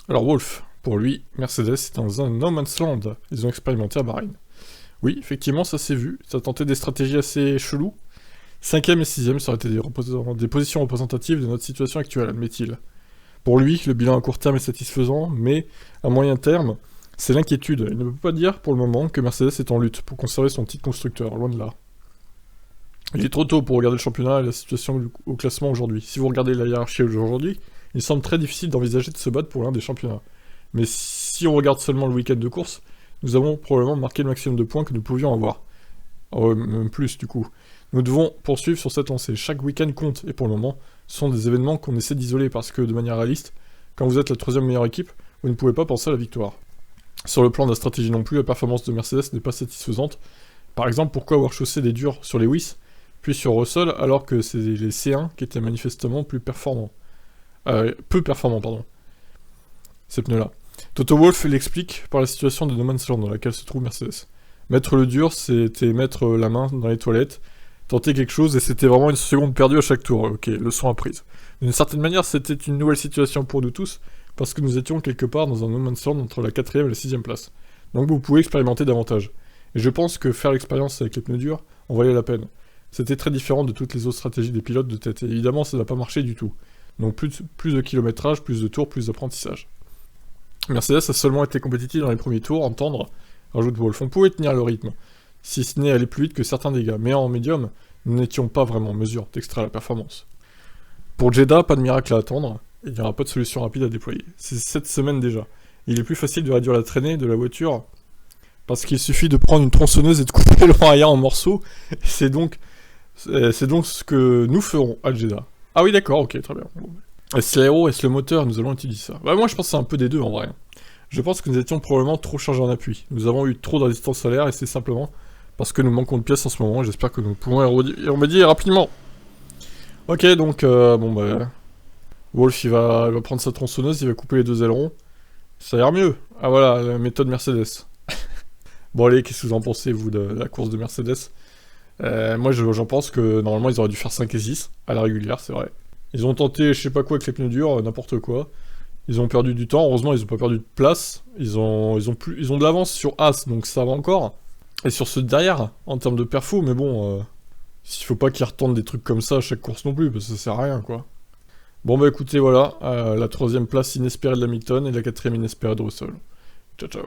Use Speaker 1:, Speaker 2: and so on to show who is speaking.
Speaker 1: Alors Wolf, pour lui, Mercedes est dans un no man's land. Ils ont expérimenté à Bahreïn. Oui, effectivement, ça s'est vu. Ça a tenté des stratégies assez cheloues. 5ème et 6ème, ça aurait été des positions représentatives de notre situation actuelle, admet-il. Pour lui, le bilan à court terme est satisfaisant, mais à moyen terme, c'est l'inquiétude. Il ne peut pas dire pour le moment que Mercedes est en lutte pour conserver son titre constructeur, loin de là. Il est trop tôt pour regarder le championnat et la situation au classement aujourd'hui. Si vous regardez la hiérarchie aujourd'hui, il semble très difficile d'envisager de se battre pour l'un des championnats. Mais si on regarde seulement le week-end de course, nous avons probablement marqué le maximum de points que nous pouvions avoir. Même plus du coup. Nous devons poursuivre sur cette lancée. Chaque week-end compte, et pour le moment, ce sont des événements qu'on essaie d'isoler parce que, de manière réaliste, quand vous êtes la troisième meilleure équipe, vous ne pouvez pas penser à la victoire. Sur le plan de la stratégie non plus, la performance de Mercedes n'est pas satisfaisante. Par exemple, pourquoi avoir chaussé des durs sur les Lewis, puis sur Russell, alors que c'est les C1 qui étaient manifestement plus performants. Peu performants, pardon. Ces pneus-là. Toto Wolff l'explique par la situation de No Man's Land dans laquelle se trouve Mercedes. Mettre le dur, c'était mettre la main dans les toilettes, tenter quelque chose, et c'était vraiment une seconde perdue à chaque tour. Ok, leçon apprise. D'une certaine manière, c'était une nouvelle situation pour nous tous, parce que nous étions quelque part dans un no man's land entre la 4ème et la 6ème place. Donc vous pouvez expérimenter davantage. Et je pense que faire l'expérience avec les pneus durs en valait la peine. C'était très différent de toutes les autres stratégies des pilotes de tête, et évidemment ça n'a pas marché du tout. Donc plus de kilométrage, plus de tours, plus d'apprentissage. Mercedes a seulement été compétitif dans les premiers tours, entendre, rajoute Wolff. On pouvait tenir le rythme, si ce n'est aller plus vite que certains dégâts, mais en médium, nous n'étions pas vraiment en mesure d'extraire la performance. Pour Jeddah, pas de miracle à attendre, et il n'y aura pas de solution rapide à déployer. C'est cette semaine déjà. Il est plus facile de réduire la traînée de la voiture, parce qu'il suffit de prendre une tronçonneuse et de couper le arrière en morceaux, c'est donc ce que nous ferons à Jeddah. Ah oui d'accord, ok, très bien. Est-ce l'aéro, est-ce le moteur? Nous allons utiliser ça. Bah moi je pense que c'est un peu des deux en vrai. Je pense que nous étions probablement trop chargés en appui. Nous avons eu trop de résistance à l'air et c'est simplement parce que nous manquons de pièces en ce moment et j'espère que nous pourrons y remédier rapidement. Ok donc bon bah... Wolff il va prendre sa tronçonneuse, il va couper les deux ailerons. Ça ira mieux. Ah voilà, la méthode Mercedes. Bon allez, qu'est-ce que vous en pensez vous de la course de Mercedes? Moi j'en pense que normalement ils auraient dû faire 5 et 6 à la régulière, c'est vrai. Ils ont tenté je sais pas quoi avec les pneus durs, n'importe quoi. Ils ont perdu du temps, heureusement ils ont pas perdu de place. Ils ont de l'avance sur As, donc ça va encore. Et sur ceux de derrière, en termes de perfo, mais bon, il faut pas qu'ils retentent des trucs comme ça à chaque course non plus, parce que ça sert à rien quoi. Bon bah écoutez voilà, la troisième place inespérée de Hamilton et la quatrième inespérée de Russell. Ciao ciao.